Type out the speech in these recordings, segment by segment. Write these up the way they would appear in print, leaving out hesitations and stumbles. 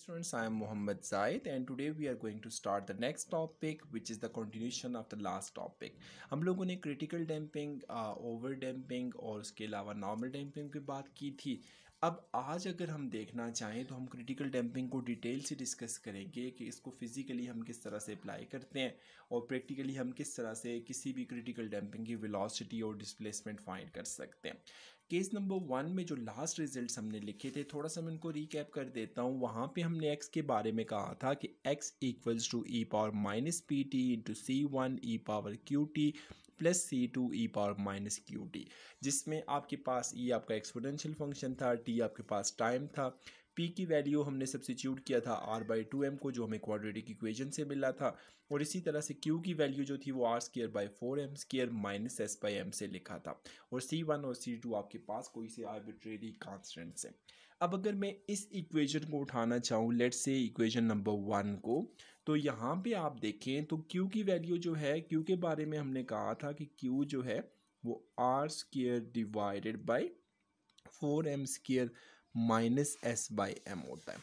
Students, I am Muhammad Zaid and today we are going to start the next topic which is the continuation of the last topic. हम लोगों ने critical damping, over damping और उसके अलावा normal damping की बात की थी। अब आज अगर हम देखना चाहें तो हम क्रिटिकल डैम्पिंग को डिटेल से डिस्कस करेंगे कि इसको फिज़िकली हम किस तरह से अप्लाई करते हैं और प्रैक्टिकली हम किस तरह से किसी भी क्रिटिकल डैम्पिंग की वेलोसिटी और डिस्प्लेसमेंट फाइंड कर सकते हैं। केस नंबर 1 में जो लास्ट रिजल्ट्स हमने लिखे थे, थोड़ा सा मैं इनको रीकैप कर देता हूँ। वहाँ पे हमने x के बारे में कहा था कि x equals to E power minus P T into C one E power Q T plus C two E power minus Q T, जिसमें आपके पास e आपका एक्सपोनेंशियल फंक्शन था, t आपके पास टाइम था, p की वैल्यू हमने सब्सिट्यूट किया था r/2m को, जो हमें क्वाड्रेटिक इक्वेशन से मिला था, और इसी तरह से q की वैल्यू जो थी वो r²/4m² माइनस s/m से लिखा था, और c1 और c2 आपके पास कोई से आर्बिट्रेरी कांस्टेंट्स हैं। अब अगर मैं इस इक्वेशन को उठाना चाहूँ, लेट्स से इक्वेशन नंबर 1 को, तो यहाँ पे आप देखें तो q की वैल्यू जो है, q के बारे में हमने कहा था कि q जो है वो r² divided by 4m² minus s/m होता है।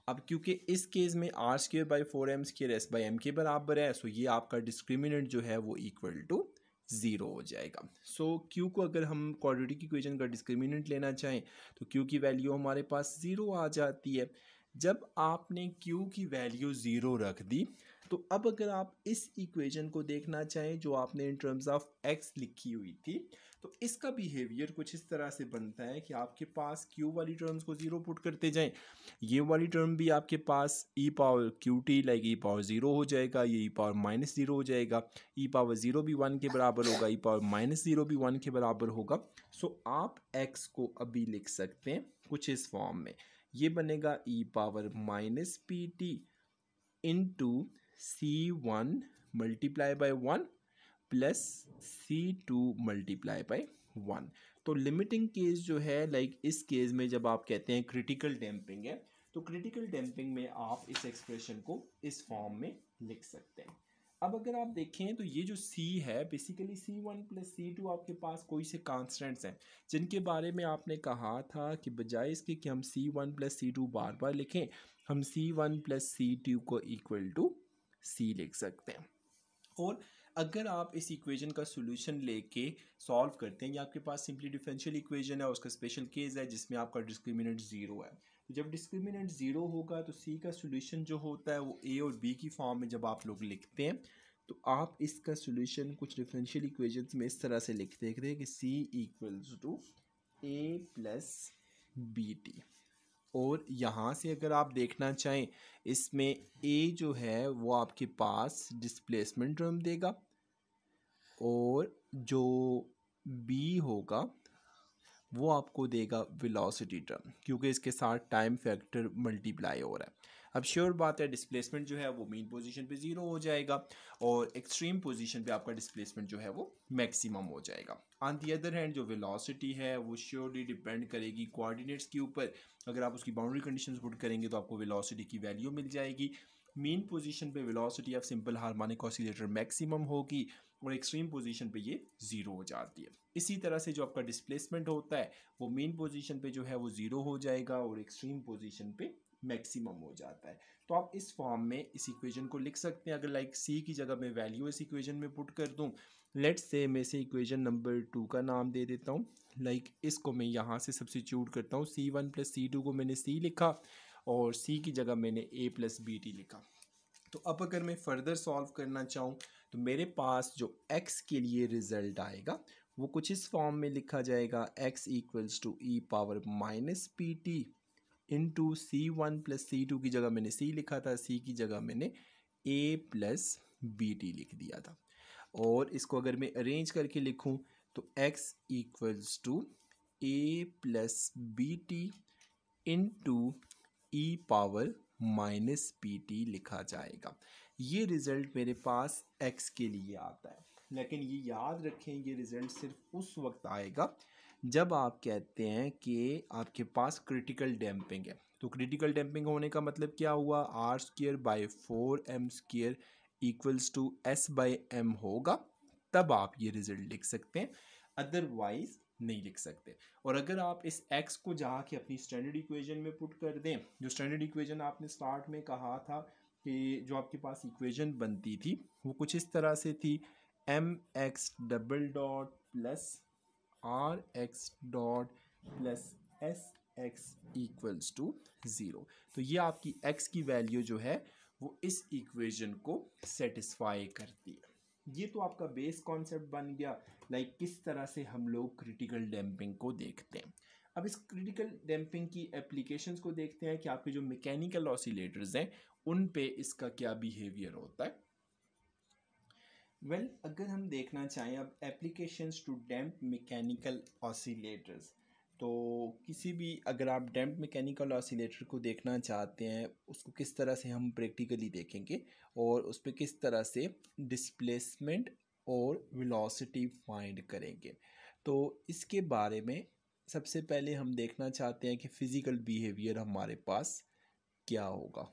अब क्योंकि इस केस में r²/4m² s/m के बराबर है, सो ये आपका डिस्क्रिमिनेंट जो है वो इक्वल टू 0 हो जाएगा। सो q को अगर हम क्वाड्रेटिक इक्वेशन का डिस्क्रिमिनेंट लेना चाहें तो q की वैल्यू हमारे पास 0 आ जाती है। जब आपने q की वैल्यू 0 रख दी तो अब अगर आप इस इक्वेशन को देखना चाहें जो आपने इन टर्म्स ऑफ x लिखी हुई थी, तो इसका बिहेवियर कुछ इस तरह से बनता है कि आपके पास q वाली टर्म्स को 0 पुट करते जाएं, ये वाली टर्म भी आपके पास e power Q T like e power 0 हो जाएगा, ये e पावर माइनस 0 हो जाएगा, e पावर 0 भी 1 के बराबर होगा, e पावर माइनस 0 भी 1 के बराबर होगा। सो आप x को अभी लिख सकते हैं कुछ इस फॉर्म में, ये बनेगा e power minus P T into c1 multiply by 1 plus c2 multiply by 1। तो लिमिटिंग केस जो है, लाइक इस केस में जब आप कहते हैं क्रिटिकल डैम्पिंग है, तो क्रिटिकल डैम्पिंग में आप इस एक्सप्रेशन को इस फॉर्म में लिख सकते हैं। अब अगर आप देखें तो ये जो c है, बेसिकली c1 प्लस c2 आपके पास कोई से कांस्टेंट्स हैं जिनके बारे में आपने कहा था कि बजाय इसके कि हम c1 प्लस c2 बार बार लिखें, हम c1 प्लस c2 को इक्वल टू c लिख सकते हैं। और अगर आप इस इक्वेशन का सॉल्यूशन लेके सॉल्व करते हैं, या आपके पास सिंपली डिफरेंशियल इक्वेशन है, उसका स्पेशल केस है जिसमें आपका डिस्क्रिमिनेंट 0 है, तो जब डिस्क्रिमिनेंट 0 होगा तो c का सॉल्यूशन जो होता है वो a और b की फॉर्म में जब आप लोग लिखते हैं तो आप इसका सॉल्यूशन कुछ डिफरेंशियल इक्वेशंस में इस तरह से लिखते हैं कि c equals to a plus B T. और यहाँ से अगर आप देखना चाहें, इसमें a जो है वो आपके पास डिस्प्लेसमेंट टर्म देगा और जो b होगा वो आपको देगा वेलोसिटी टर्म, क्योंकि इसके साथ टाइम फैक्टर मल्टीप्लाई हो रहा है। अब श्योर बात है डिस्प्लेसमेंट जो है वो मीन पोजीशन पे 0 हो जाएगा और एक्सट्रीम पोजीशन पे आपका डिस्प्लेसमेंट जो है वो मैक्सिमम हो जाएगा। ऑन दी अदर हैंड जो वेलोसिटी है वो श्योरली डिपेंड करेगी कोऑर्डिनेट्स के ऊपर। अगर आप उसकी बाउंड्री कंडीशंस पुट करेंगे तो आपको वेलोसिटी की वैल्यू मिल जाएगी। मीन पोजीशन पे velocity of simple harmonic oscillator maximum होगी और एक्सट्रीम पोजीशन पे ये 0 हो जाती है। इसी तरह से जो आपका डिस्प्लेसमेंट होता है वो मीन पोजीशन पे जो है वो 0 हो जाएगा और एक्सट्रीम पोजीशन पे मैक्सिमम हो जाता है। तो आप इस फॉर्म में इस इक्वेशन को लिख सकते हैं। अगर लाइक सी की जगह मैं वैल्यू इस इक्वेशन में पुट कर दूं, लेट्स से मैं इसे इक्वेशन नंबर 2 का नाम दे देता हूं। लाइक इसको मैं यहाँ से सब्स्टिट्यूट करता हूँ, c1 प्लस c2 को मैंने c लिखा और c की जगह मैंने a प्लस बी टी लिखा। तो अब अगर मैं फर्दर सॉल्व करना चाहूँ तो मेरे पास जो x के लिए रिजल्ट आएगा वो कुछ इस फॉर्म में लिखा जाएगा, x equals to E power minus P T into c1 plus c2 की जगह मैंने c लिखा था, c की जगह मैंने a प्लस बी टी लिख दिया था। और इसको अगर मैं अरेंज करके लिखूं तो x equals to a plus B T into E power minus P T लिखा जाएगा। ये रिज़ल्ट मेरे पास x के लिए आता है, लेकिन ये याद रखें ये रिज़ल्ट सिर्फ उस वक्त आएगा जब आप कहते हैं कि आपके पास क्रिटिकल डैम्पिंग है। तो क्रिटिकल डैम्पिंग होने का मतलब क्या हुआ, r²/4m² इक्वल्स टू s/m होगा, तब आप ये रिज़ल्ट लिख सकते हैं। अदरवाइज नहीं लिख सकते। और अगर आप इस x को जाके अपनी स्टैंडर्ड इक्वेशन में पुट कर दें, जो स्टैंडर्ड इक्वेशन आपने स्टार्ट में कहा था कि जो आपके पास इक्वेशन बनती थी वो कुछ इस तरह से थी, mx double dot plus R X dot plus S X equals to 0। तो ये आपकी x की वैल्यू जो है वो इस इक्वेशन को सेटिस्फाई करती है। ये तो आपका बेस कॉन्सेप्ट बन गया, लाइक किस तरह से हम लोग क्रिटिकल डैम्पिंग को देखते हैं। अब इस क्रिटिकल डैम्पिंग की एप्लीकेशंस को देखते हैं कि आपके जो मैकेनिकल ऑसिलेटर्स हैं उन पे इसका क्या बिहेवियर होता है। अगर हम देखना चाहें अब applications to damp mechanical oscillators, तो किसी भी अगर आप डैम्प मैकेनिकल ऑसिलेटर को देखना चाहते हैं उसको किस तरह से हम प्रैक्टिकली देखेंगे और उस पर किस तरह से डिस्प्लेसमेंट और वेलोसिटी फाइंड करेंगे। तो इसके बारे में सबसे पहले हम देखना चाहते हैं कि फ़िज़िकल बिहेवियर हमारे पास क्या होगा।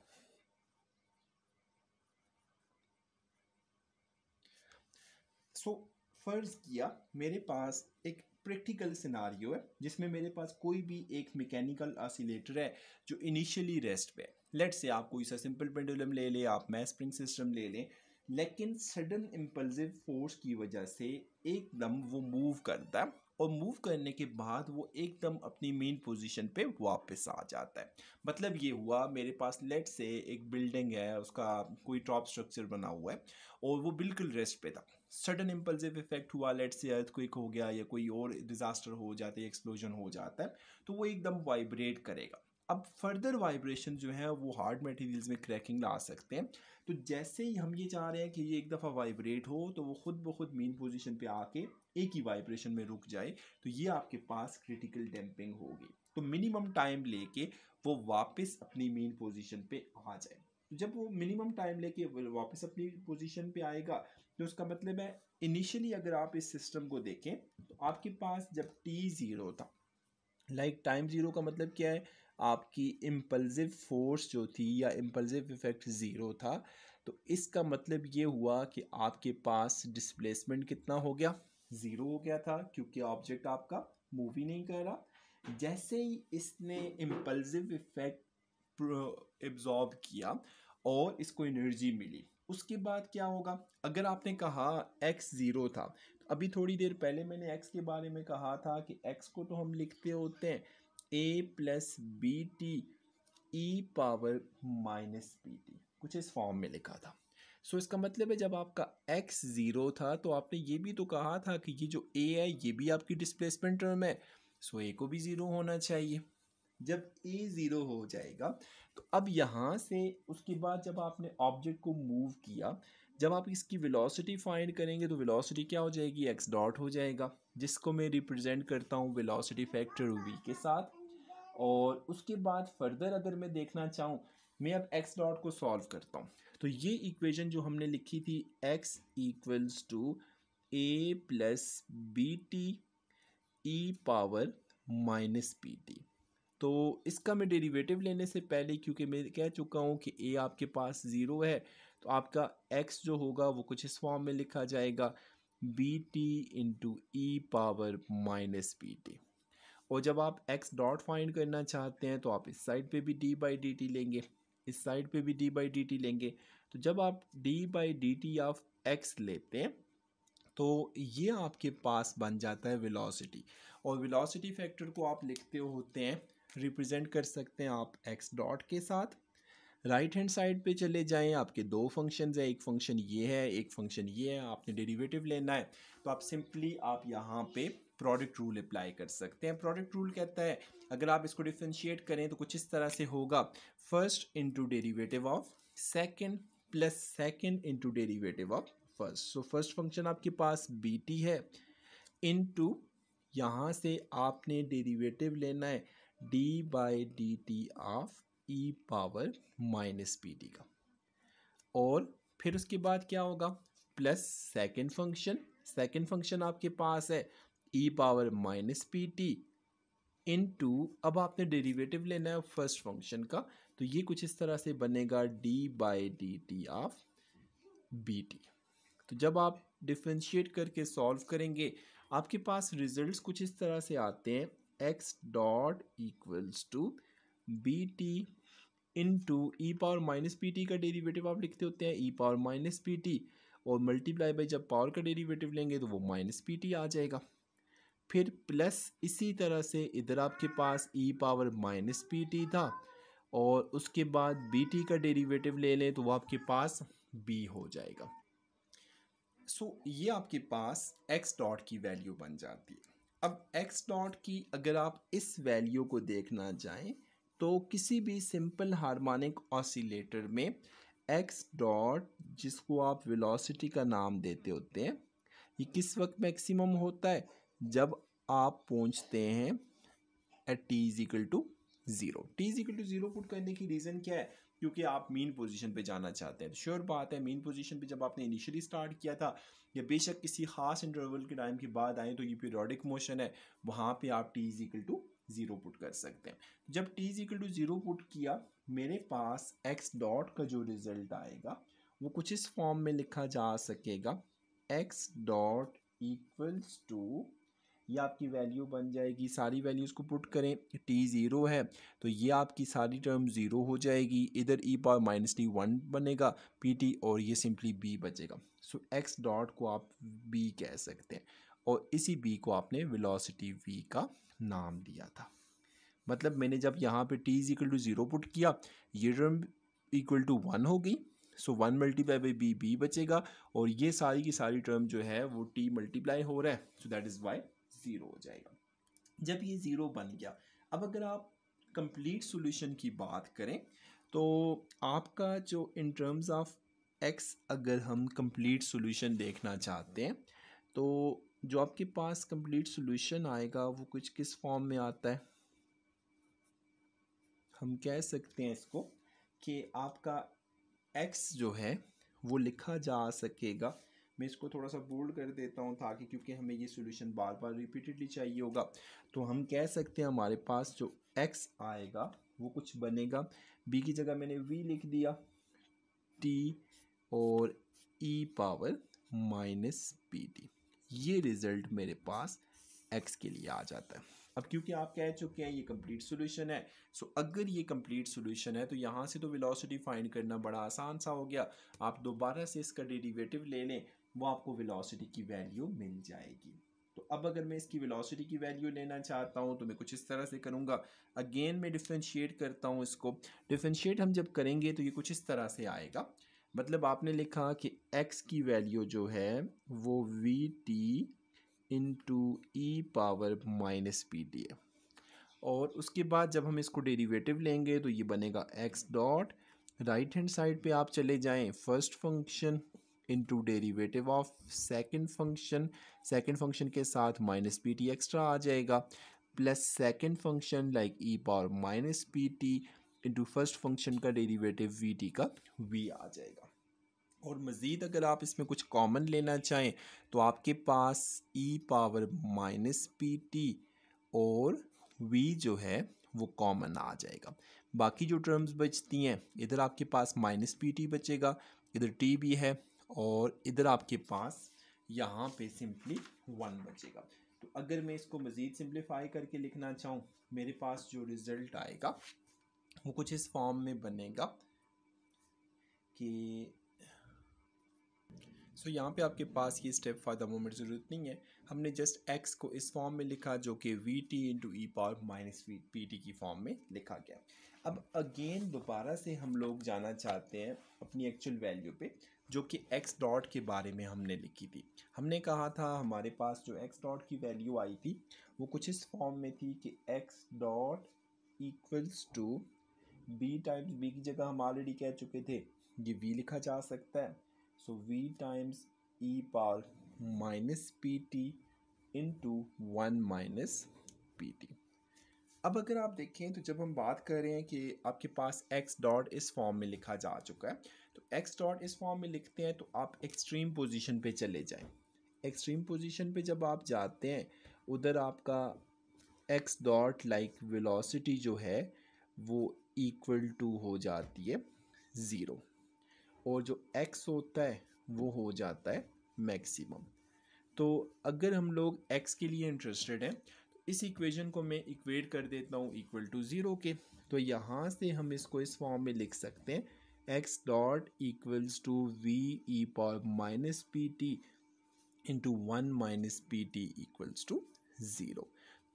फ़र्ज़ किया मेरे पास एक प्रैक्टिकल सिनारियो है जिसमें मेरे पास कोई भी एक मैकेनिकल ऑसिलेटर है जो इनिशियली रेस्ट पे है। लेट्स से आप कोई सा सिंपल पेंडुलम ले लें, आप मैस स्प्रिंग सिस्टम ले लें, लेकिन सडन इम्पल्सिव फोर्स की वजह से एकदम वो मूव करता है और मूव करने के बाद वो एकदम अपनी मेन पोजीशन पे वापस आ जाता है। मतलब ये हुआ मेरे पास लेट से एक बिल्डिंग है, उसका कोई टॉप स्ट्रक्चर बना हुआ है और वो बिल्कुल रेस्ट पे था। सडन इम्पल्सिव इफेक्ट हुआ, लेट से अर्थक्वेक हो गया या कोई और डिजास्टर हो जाता है, एक्सप्लोजन हो जाता है, तो वो एकदम वाइब्रेट करेगा। अब फर्दर वाइब्रेशन जो है वो हार्ड मटेरियल्स में क्रैकिंग ला सकते हैं। तो जैसे ही हम ये चाह रहे हैं कि ये एक दफ़ा वाइब्रेट हो तो वो खुद ब खुद मेन पोजीशन पे आके एक ही वाइब्रेशन में रुक जाए, तो ये आपके पास क्रिटिकल डैम्पिंग होगी। तो मिनिमम टाइम लेके वो वापस अपनी मेन पोजीशन पे आ जाए। तो जब वो मिनिमम टाइम लेके वापस अपनी पोजीशन पे आएगा तो उसका मतलब है इनिशियली अगर आप इस सिस्टम को देखें तो आपके पास जब t0 था, लाइक टाइम ज़ीरो का मतलब क्या है, आपकी इम्पल्सिव फोर्स जो थी या इम्पल्सिव इफेक्ट ज़ीरो था, तो इसका मतलब ये हुआ कि आपके पास डिस्प्लेसमेंट कितना हो गया, ज़ीरो हो गया था, क्योंकि ऑब्जेक्ट आपका मूव ही नहीं कर रहा। जैसे ही इसने इम्पल्सिव इफेक्ट एब्जॉर्ब किया और इसको एनर्जी मिली, उसके बाद क्या होगा। अगर आपने कहा x ज़ीरो था, अभी थोड़ी देर पहले मैंने x के बारे में कहा था कि x को तो हम लिखते होते हैं a plus B T E power minus B T, कुछ इस फॉर्म में लिखा था। सो इसका मतलब है जब आपका x ज़ीरो था तो आपने ये भी तो कहा था कि ये जो a है ये भी आपकी डिस्प्लेसमेंट टर्म है, सो a को भी ज़ीरो होना चाहिए। जब a ज़ीरो हो जाएगा तो अब यहाँ से उसके बाद जब आपने ऑब्जेक्ट को मूव किया, जब आप इसकी वेलोसिटी फाइंड करेंगे तो वेलोसिटी क्या हो जाएगी, x डॉट हो जाएगा, जिसको मैं रिप्रेजेंट करता हूँ वेलोसिटी फैक्टर v के साथ। और उसके बाद फर्दर अगर मैं देखना चाहूँ, मैं अब x डॉट को सॉल्व करता हूँ, तो ये इक्वेशन जो हमने लिखी थी x equals to a plus B T E power minus B T, तो इसका मैं डेरिवेटिव लेने से पहले, क्योंकि मैं कह चुका हूँ कि a आपके पास ज़ीरो है, तो आपका x जो होगा वो कुछ इस फॉर्म में लिखा जाएगा B T into E power minus B T. और जब आप x डॉट फाइंड करना चाहते हैं तो आप इस साइड पे भी d बाई डी टी लेंगे, इस साइड पे भी d बाई डी टी लेंगे। तो जब आप d by D T of x लेते हैं तो ये आपके पास बन जाता है वेलोसिटी। और वेलोसिटी फैक्टर को आप लिखते होते हैं, रिप्रेजेंट कर सकते हैं आप x डॉट के साथ। राइट हैंड साइड पे चले जाएं, आपके दो फंक्शंस हैं, एक फंक्शन ये है, एक फंक्शन ये है, आपने डेरिवेटिव लेना है तो आप सिंपली आप यहाँ पे प्रोडक्ट रूल अप्लाई कर सकते हैं। प्रोडक्ट रूल कहता है अगर आप इसको डिफ्रेंशिएट करें तो कुछ इस तरह से होगा, first into derivative of second plus second into derivative of first. So first function आपके पास बी टी है इनटू यहाँ से आपने डेरिवेटिव लेना है d by D T of E power minus P T का, और फिर उसके बाद क्या होगा प्लस सेकेंड फंक्शन आपके पास है e power minus P T into, अब आपने डेरिवेटिव लेना है फर्स्ट फंक्शन का, तो ये कुछ इस तरह से बनेगा d by D T of B T. तो जब आप डिफ्रेंशिएट करके सॉल्व करेंगे आपके पास रिजल्ट्स कुछ इस तरह से आते हैं, X dot equals to B T into E power minus P T का डेरिवेटिव आप लिखते होते हैं E power minus P T, और मल्टीप्लाई बाई जब पावर का डेरिवेटिव लेंगे तो वो माइनस पी टी आ जाएगा। फिर प्लस इसी तरह से इधर आपके पास ई पावर माइनस पी टी था, और उसके बाद बी टी का डेरिवेटिव ले लें तो वो आपके पास बी हो जाएगा। ये आपके पास एक्स डॉट की वैल्यू बन जाती है। अब एक्स डॉट की अगर आप इस वैल्यू को देखना चाहें तो किसी भी सिंपल हार्मोनिक ऑसिलेटर में एक्स डॉट, जिसको आप वेलोसिटी का नाम देते होते हैं, ये किस वक्त मैक्सिमम होता है, जब आप पहुंचते हैं at T is equal to zero. T is equal to zero put करने की रीज़न क्या है, क्योंकि आप मीन पोजीशन पे जाना चाहते हैं। श्योर बात है, मीन पोजीशन पे जब आपने इनिशियली स्टार्ट किया था या बेशक किसी खास इंटरवल के टाइम के बाद आए तो ये पीरियोडिक मोशन है, वहाँ पे आप T is equal to zero put कर सकते हैं। जब T is equal to zero put किया, मेरे पास एक्स डॉट का जो रिजल्ट आएगा वो कुछ इस फॉर्म में लिखा जा सकेगा, एक्स डॉट इक्वल्स टू, ये आपकी वैल्यू बन जाएगी, सारी वैल्यूज़ को पुट करें, टी ज़ीरो है तो ये आपकी सारी टर्म ज़ीरो हो जाएगी, इधर ई पावर माइनस टी वन बनेगा पी टी, और ये सिंपली बी बचेगा। एक्स डॉट को आप बी कह सकते हैं, और इसी बी को आपने वेलोसिटी वी का नाम दिया था। मतलब मैंने जब यहाँ पे T is equal to zero put किया, ये टर्म इक्वल टू वन हो गई, one multiply by B, B बचेगा, और ये सारी की सारी टर्म जो है वो टी मल्टीप्लाई हो रहा है, so that is why zero हो जाएगा। जब ये ज़ीरो बन गया, अब अगर आप कंप्लीट सॉल्यूशन की बात करें तो आपका जो इन टर्म्स ऑफ एक्स, अगर हम कंप्लीट सॉल्यूशन देखना चाहते हैं तो जो आपके पास कंप्लीट सॉल्यूशन आएगा वो कुछ किस फॉर्म में आता है, हम कह सकते हैं इसको कि आपका एक्स जो है वो लिखा जा सकेगा, मैं इसको थोड़ा सा बोल्ड कर देता हूँ ताकि, क्योंकि हमें ये सॉल्यूशन बार बार रिपीटेडली चाहिए होगा, तो हम कह सकते हैं हमारे पास जो एक्स आएगा वो कुछ बनेगा, बी की जगह मैंने वी लिख दिया, टी और ई पावर माइनस पी टी, ये रिज़ल्ट मेरे पास एक्स के लिए आ जाता है। अब क्योंकि आप कह चुके हैं ये कंप्लीट सॉल्यूशन है, अगर ये कंप्लीट सॉल्यूशन है तो यहाँ से तो वेलोसिटी फाइंड करना बड़ा आसान सा हो गया, आप दोबारा से इसका डेरिवेटिव ले लें, वो आपको वेलोसिटी की वैल्यू मिल जाएगी। तो अब अगर मैं इसकी वेलोसिटी की वैल्यू लेना चाहता हूँ तो मैं कुछ इस तरह से करूँगा, अगेन मैं डिफ्रेंशिएट करता हूँ इसको, डिफ्रेंशिएट हम जब करेंगे तो ये कुछ इस तरह से आएगा, मतलब आपने लिखा कि x की वैल्यू जो है वो we T into E power minus P T है, और उसके बाद जब हम इसको डेरिवेटिव लेंगे तो ये बनेगा x dot, right hand side पे आप चले जाएं, first function into derivative of second function के साथ माइनस पी टी एक्स्ट्रा आ जाएगा, प्लस सेकंड फंक्शन लाइक ई power minus P T into first function का डेरिवेटिव वी टी का वी आ जाएगा। और मज़ीद अगर आप इसमें कुछ कॉमन लेना चाहें तो आपके पास ई पावर माइनस पी टी और v जो है वो कॉमन आ जाएगा। बाकी जो टर्म्स बचती हैं, इधर आपके पास माइनस पी टी बचेगा, इधर t भी है, और इधर आपके पास यहाँ पे सिंपली वन बचेगा। तो अगर मैं इसको मज़ीद सिंप्लीफाई करके लिखना चाहूँ, मेरे पास जो रिज़ल्ट आएगा वो कुछ इस फॉर्म में बनेगा कि यहाँ पे आपके पास ये स्टेप फॉर द मोमेंट ज़रूरत नहीं है, हमने जस्ट x को इस फॉर्म में लिखा जो कि we T into E power minus P T की फॉर्म में लिखा गया। अब अगेन दोबारा से हम लोग जाना चाहते हैं अपनी एक्चुअल वैल्यू पे, जो कि x डॉट के बारे में हमने लिखी थी। हमने कहा था हमारे पास जो x डॉट की वैल्यू आई थी वो कुछ इस फॉर्म में थी कि x dot equals to B times, B की जगह हम ऑलरेडी कह चुके थे ये v लिखा जा सकता है, so v times e power minus P T into one minus P T. अब अगर आप देखें तो जब हम बात कर रहे हैं कि आपके पास x डॉट इस फॉर्म में लिखा जा चुका है, तो x डॉट इस फॉर्म में लिखते हैं तो आप एक्सट्रीम पोजीशन पे चले जाएं। एक्सट्रीम पोजीशन पे जब आप जाते हैं उधर आपका x डॉट लाइक वेलोसिटी जो है वो इक्वल टू हो जाती है ज़ीरो, और जो x होता है वो हो जाता है मैक्सिमम। तो अगर हम लोग x के लिए इंटरेस्टेड हैं तो इस इक्वेशन को मैं इक्वेट कर देता हूँ इक्वल टू ज़ीरो के। तो यहाँ से हम इसको इस फॉर्म में लिख सकते हैं x dot equals to V E power minus P T into one minus P T equals to zero.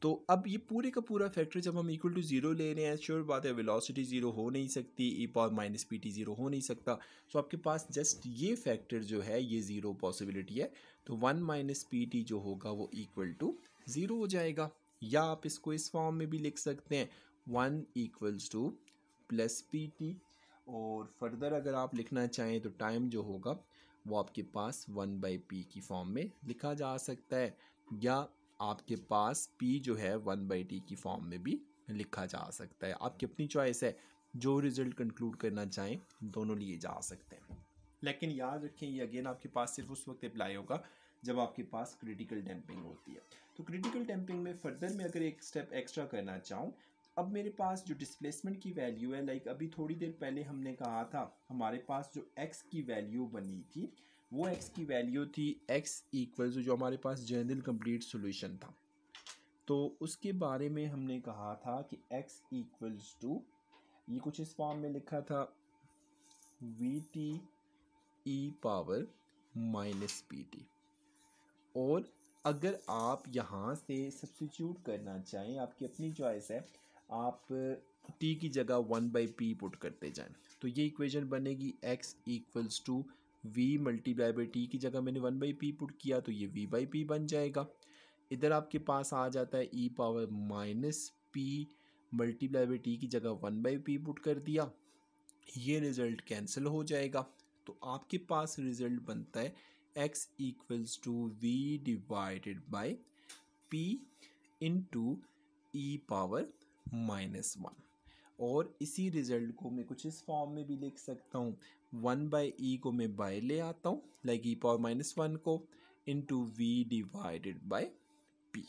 तो अब ये पूरे का पूरा फैक्टर जब हम इक्वल टू ज़ीरो ले रहे हैं, श्योर बात है वेलोसिटी ज़ीरो हो नहीं सकती, e power minus P T zero हो नहीं सकता। सो आपके पास जस्ट ये फैक्टर जो है ये ज़ीरो पॉसिबिलिटी है। तो वन माइनस पी टी जो होगा वो इक्वल टू ज़ीरो हो जाएगा। या आप इसको इस फॉर्म में भी लिख सकते हैं one equals two plus P T. और फर्दर अगर आप लिखना चाहें तो टाइम जो होगा वो आपके पास वन बाई पी की फॉर्म में लिखा जा सकता है, या आपके पास p जो है वन बाई टी की फॉर्म में भी लिखा जा सकता है। आपकी अपनी चॉइस है, जो रिजल्ट कंक्लूड करना चाहें दोनों लिए जा सकते हैं। लेकिन याद रखें ये अगेन आपके पास सिर्फ उस वक्त अप्लाई होगा जब आपके पास क्रिटिकल डैम्पिंग होती है। तो क्रिटिकल डैम्पिंग में फर्दर मैं अगर एक स्टेप एक्स्ट्रा करना चाहूँ, अब मेरे पास जो डिस्प्लेसमेंट की वैल्यू है, लाइक अभी थोड़ी देर पहले हमने कहा था हमारे पास जो x की वैल्यू बनी थी वो x की वैल्यू थी x इक्वल्स जो हमारे पास जनरल कंप्लीट सॉल्यूशन था। तो उसके बारे में हमने कहा था कि x इक्वल्स टू ये कुछ इस फॉर्म में लिखा था we T E power minus P T. और अगर आप यहाँ से सब्स्टिट्यूट करना चाहें, आपकी अपनी चॉइस है, आप t की जगह वन बाई पी पुट करते जाएं तो ये इक्वेशन बनेगी x equals to v multiply by T की जगह मैंने वन बाई पी पुट किया तो ये v बाई पी बन जाएगा। इधर आपके पास आ जाता है e power minus P multiply by T की जगह वन बाई पी पुट कर दिया, ये रिज़ल्ट कैंसिल हो जाएगा। तो आपके पास रिज़ल्ट बनता है x equals to v divided by p into E power minus one. और इसी रिज़ल्ट को मैं कुछ इस फॉर्म में भी लिख सकता हूँ, वन बाई ई को मैं बाय ले आता हूँ लाइक ई पावर माइनस वन को into V divided by P.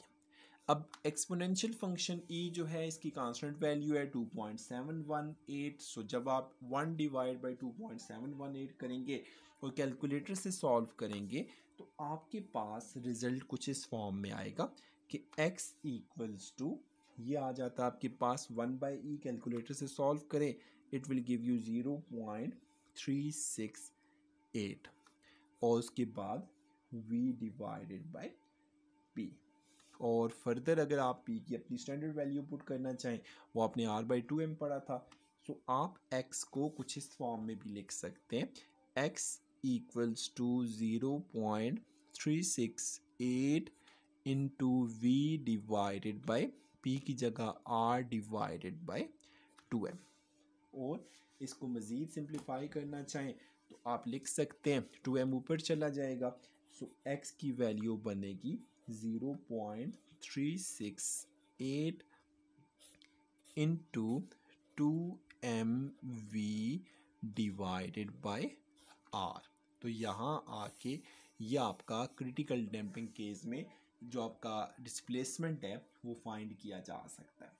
अब एक्सपोनेंशियल फंक्शन e जो है इसकी कांस्टेंट वैल्यू है 2.718। सो जब आप 1 डिवाइड बाई 2.718 करेंगे और कैलकुलेटर से सॉल्व करेंगे तो आपके पास रिजल्ट कुछ इस फॉर्म में आएगा कि x इक्वल्स टू ये आ जाता है आपके पास वन बाई ई, कैलकुलेटर से सॉल्व करें इट विल गिव यू 0.368 और उसके बाद v डिवाइडेड बाई p। और फर्दर अगर आप p की अपनी स्टैंडर्ड वैल्यू पुट करना चाहें, वो आपने r बाई टू एम पढ़ा था, सो आप x को कुछ इस फॉर्म में भी लिख सकते हैं x equals to 0.368 into V divided by p की जगह r divided by two M. और इसको मज़ीद सिंप्लीफाई करना चाहें तो आप लिख सकते हैं 2m ऊपर चला जाएगा, सो x की वैल्यू बनेगी 0.368 into 2mv divided by r। तो यहाँ आके ये आपका क्रिटिकल डैम्पिंग केस में जो आपका डिस्प्लेसमेंट है वो फाइंड किया जा सकता है।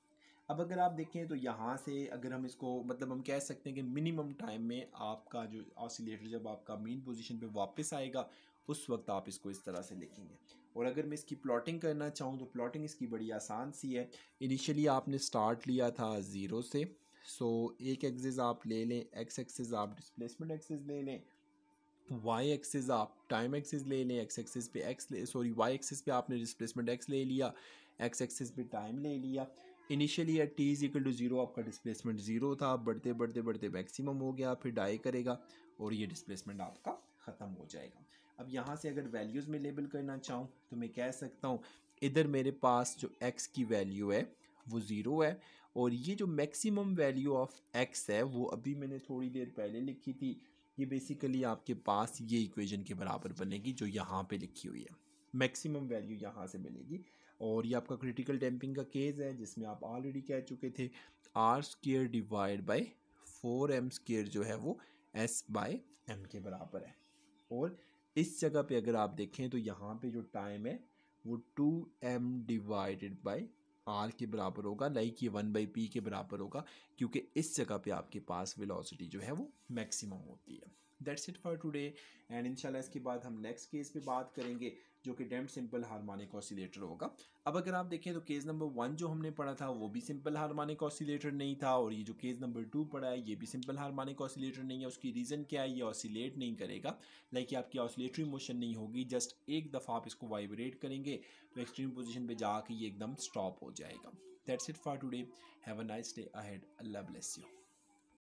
अब अगर आप देखें तो यहाँ से अगर हम इसको मतलब हम कह सकते हैं कि मिनिमम टाइम में आपका जो ऑसिलेटर जब आपका मेन पोजीशन पे वापस आएगा उस वक्त आप इसको इस तरह से लिखेंगे। और अगर मैं इसकी प्लॉटिंग करना चाहूँ तो प्लॉटिंग इसकी बड़ी आसान सी है। इनिशियली आपने स्टार्ट लिया था ज़ीरो से, सो एक एक्सिस आप ले लें, एक्स एक्सिस आप डिस्प्लेसमेंट एक्सिस ले लें, वाई एक्सिस आप टाइम एक्सिस ले लें, एक्स एक्सिस पे एक्स ले सॉरी वाई एक्सिस पे आपने डिस्प्लेसमेंट एक्स ले लिया, एक्स एक्सिस पे टाइम ले लिया। Initially at T is equal to zero आपका डिस्प्लेसमेंट ज़ीरो था, बढ़ते बढ़ते बढ़ते मैक्सिमम हो गया, फिर डाई करेगा और ये डिस्प्लेसमेंट आपका ख़त्म हो जाएगा। अब यहाँ से अगर वैल्यूज़ में लेबल करना चाहूँ तो मैं कह सकता हूँ इधर मेरे पास जो x की वैल्यू है वो ज़ीरो है, और ये जो मैक्सिमम वैल्यू ऑफ x है वो अभी मैंने थोड़ी देर पहले लिखी थी, ये बेसिकली आपके पास ये इक्वेशन के बराबर बनेगी जो यहाँ पे लिखी हुई है, मैक्सिमम वैल्यू यहाँ से मिलेगी। और ये आपका क्रिटिकल डैम्पिंग का केस है जिसमें आप ऑलरेडी कह चुके थे R square divide by 4m square जो है वो s बाय m के बराबर है। और इस जगह पे अगर आप देखें तो यहाँ पे जो टाइम है वो 2m डिवाइडेड बाई r के बराबर होगा, लाइक ये 1/p के बराबर होगा, क्योंकि इस जगह पे आपके पास वेलोसिटी जो है वो मैक्सिमम होती है। That's it for today. And इंशाल्लाह इसके बाद हम नेक्स्ट केस पे बात करेंगे जो कि डैम्प्ड सिंपल हार्मोनिक ऑसिलेटर होगा। अब अगर आप देखें तो केस नंबर 1 जो हमने पढ़ा था वो भी सिंपल हार्मोनिक ऑसिलेटर नहीं था, और ये जो केस नंबर 2 पढ़ा है ये भी सिंपल हार्मोनिक ऑसिलेटर नहीं है। उसकी रीज़न क्या है, ये ऑसिलेट नहीं करेगा, लाइक आपकी ऑसिलेटरी मोशन नहीं होगी, जस्ट एक दफ़ा आप इसको वाइब्रेट करेंगे तो एक्सट्रीम पोजीशन पे जाके ये एकदम स्टॉप हो जाएगा। That's it for today, have a nice day ahead, Allah bless you.